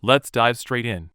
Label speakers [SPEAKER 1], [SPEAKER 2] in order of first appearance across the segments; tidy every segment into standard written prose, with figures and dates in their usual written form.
[SPEAKER 1] let's dive straight in.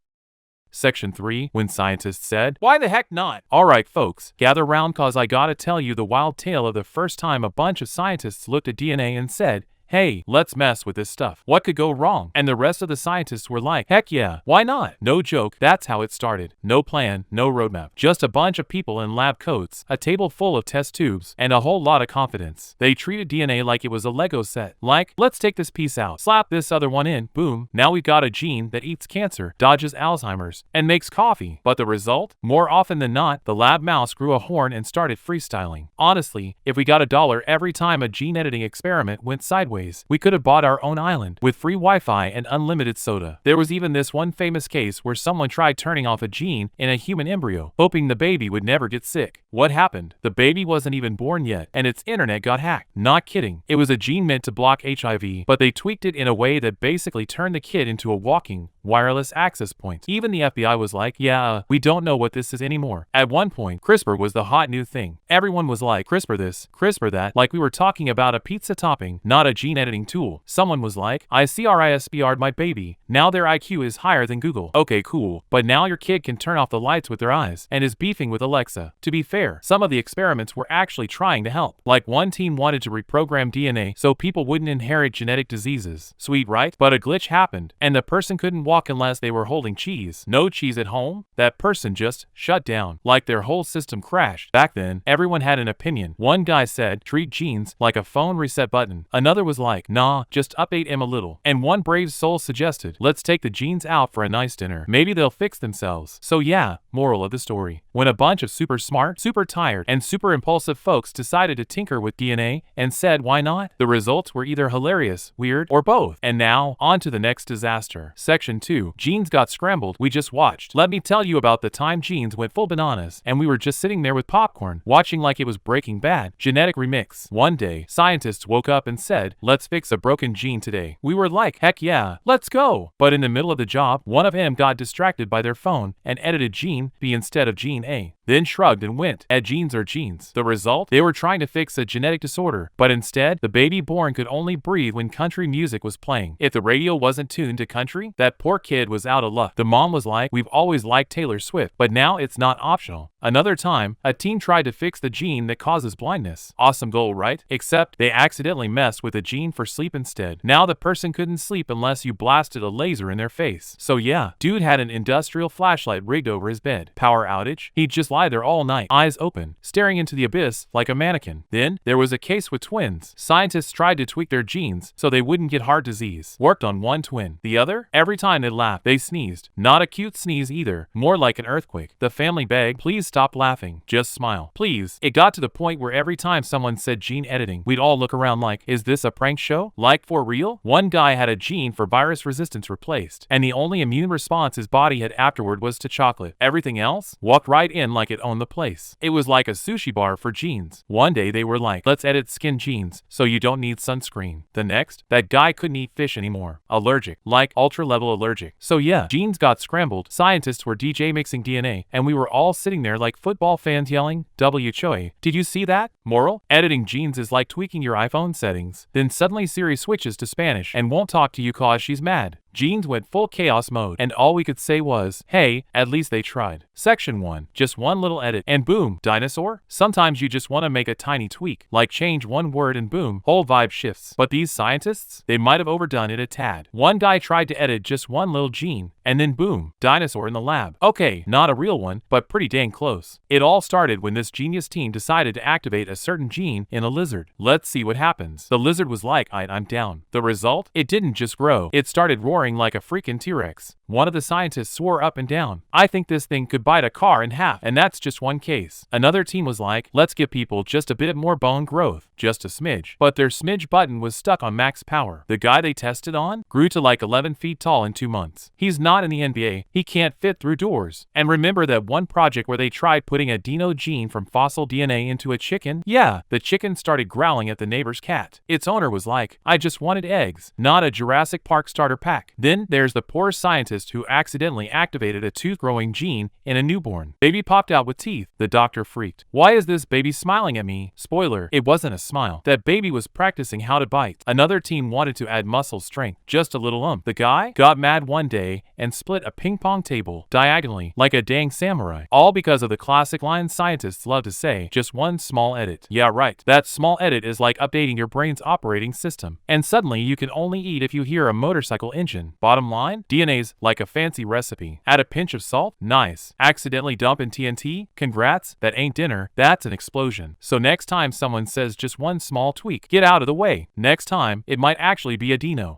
[SPEAKER 1] Section 3, when scientists said, "Why the heck not?" Alright folks, gather round cause I gotta tell you the wild tale of the first time a bunch of scientists looked at DNA and said, "Hey, let's mess with this stuff. What could go wrong?" And the rest of the scientists were like, "Heck yeah, why not?" No joke, that's how it started. No plan, no roadmap. Just a bunch of people in lab coats, a table full of test tubes, and a whole lot of confidence. They treated DNA like it was a Lego set. Like, let's take this piece out, slap this other one in, boom, now we got a gene that eats cancer, dodges Alzheimer's, and makes coffee. But the result? More often than not, the lab mouse grew a horn and started freestyling. Honestly, if we got $1 every time a gene editing experiment went sideways, we could have bought our own island with free Wi-Fi and unlimited soda. There was even this one famous case where someone tried turning off a gene in a human embryo, hoping the baby would never get sick. What happened? The baby wasn't even born yet, and its internet got hacked. Not kidding. It was a gene meant to block HIV, but they tweaked it in a way that basically turned the kid into a walking, wireless access point. Even the FBI was like, yeah, we don't know what this is anymore. At one point, CRISPR was the hot new thing. Everyone was like, CRISPR this, CRISPR that, like we were talking about a pizza topping, not a gene editing tool. Someone was like, I CRISPR'd my baby. Now their IQ is higher than Google. Okay, cool. But now your kid can turn off the lights with their eyes and is beefing with Alexa. To be fair, some of the experiments were actually trying to help. Like one team wanted to reprogram DNA so people wouldn't inherit genetic diseases. Sweet, right? But a glitch happened, and the person couldn't walk unless they were holding cheese. No cheese at home? That person just shut down. Like their whole system crashed. Back then, everyone had an opinion. One guy said, treat genes like a phone reset button. Another was like, nah, just update them a little. And one brave soul suggested, let's take the genes out for a nice dinner. Maybe they'll fix themselves. So yeah, moral of the story. When a bunch of super smart, super tired, and super impulsive folks decided to tinker with DNA and said, why not? The results were either hilarious, weird, or both. And now, on to the next disaster. Section 2, genes got scrambled. We just watched. Let me tell you about the time genes went full bananas, and we were just sitting there with popcorn, watching like it was Breaking Bad. Genetic remix. One day, scientists woke up and said, let's fix a broken gene today. We were like, heck yeah, let's go. But in the middle of the job, one of them got distracted by their phone and edited gene B instead of gene A. Then shrugged and went, genes are genes. The result? They were trying to fix a genetic disorder, but instead, the baby born could only breathe when country music was playing. If the radio wasn't tuned to country, that poor kid was out of luck. The mom was like, we've always liked Taylor Swift, but now it's not optional. Another time, a teen tried to fix the gene that causes blindness. Awesome goal, right? Except they accidentally messed with a gene for sleep instead. Now the person couldn't sleep unless you blasted a laser in their face. So yeah, dude had an industrial flashlight rigged over his bed. Power outage? He'd just lie there all night, eyes open, staring into the abyss like a mannequin. Then, there was a case with twins. Scientists tried to tweak their genes so they wouldn't get heart disease. Worked on one twin. The other? Every time they laughed, they sneezed. Not a cute sneeze either, more like an earthquake. The family begged, please stop laughing. Just smile. Please. It got to the point where every time someone said gene editing, we'd all look around like, is this a prank show? Like for real? One guy had a gene for virus resistance replaced, and the only immune response his body had afterward was to chocolate. Everything else? Walked right in like it owned the place. It was like a sushi bar for genes. One day they were like, let's edit skin genes so you don't need sunscreen. The next, that guy couldn't eat fish anymore. Allergic. Like ultra level allergic. So yeah, genes got scrambled. Scientists were DJ mixing DNA, and we were all sitting there like football fans yelling, WHOA. Did you see that? Moral? Editing genes is like tweaking your iPhone settings. Then suddenly Siri switches to Spanish and won't talk to you cause she's mad. Genes went full chaos mode, and all we could say was, hey, at least they tried. Section 1. Just one little edit, and boom, dinosaur? Sometimes you just want to make a tiny tweak, like change one word and boom, whole vibe shifts. But these scientists? They might have overdone it a tad. One guy tried to edit just one little gene, and then boom, dinosaur in the lab. Okay, not a real one, but pretty dang close. It all started when this genius team decided to activate a certain gene in a lizard. Let's see what happens. The lizard was like, I'm down. The result? It didn't just grow. It started roaring like a freaking T-Rex. One of the scientists swore up and down, I think this thing could bite a car in half, and that's just one case. Another team was like, let's give people just a bit more bone growth, just a smidge. But their smidge button was stuck on max power. The guy they tested on grew to like 11 feet tall in 2 months. He's not in the NBA. He can't fit through doors. And remember that one project where they tried putting a dino gene from fossil DNA into a chicken? Yeah, the chicken started growling at the neighbor's cat. Its owner was like, I just wanted eggs, not a Jurassic Park starter pack. Then there's the poor scientist scientist who accidentally activated a tooth-growing gene in a newborn. Baby popped out with teeth. The doctor freaked. Why is this baby smiling at me? Spoiler, it wasn't a smile. That baby was practicing how to bite. Another team wanted to add muscle strength, just a little The guy got mad one day and split a ping pong table diagonally like a dang samurai. All because of the classic line scientists love to say, just one small edit. Yeah, right. That small edit is like updating your brain's operating system. And suddenly you can only eat if you hear a motorcycle engine. Bottom line, DNA's like a fancy recipe. Add a pinch of salt? Nice. Accidentally dump in TNT? Congrats. That ain't dinner. That's an explosion. So next time someone says just one small tweak, get out of the way. Next time, it might actually be a dino.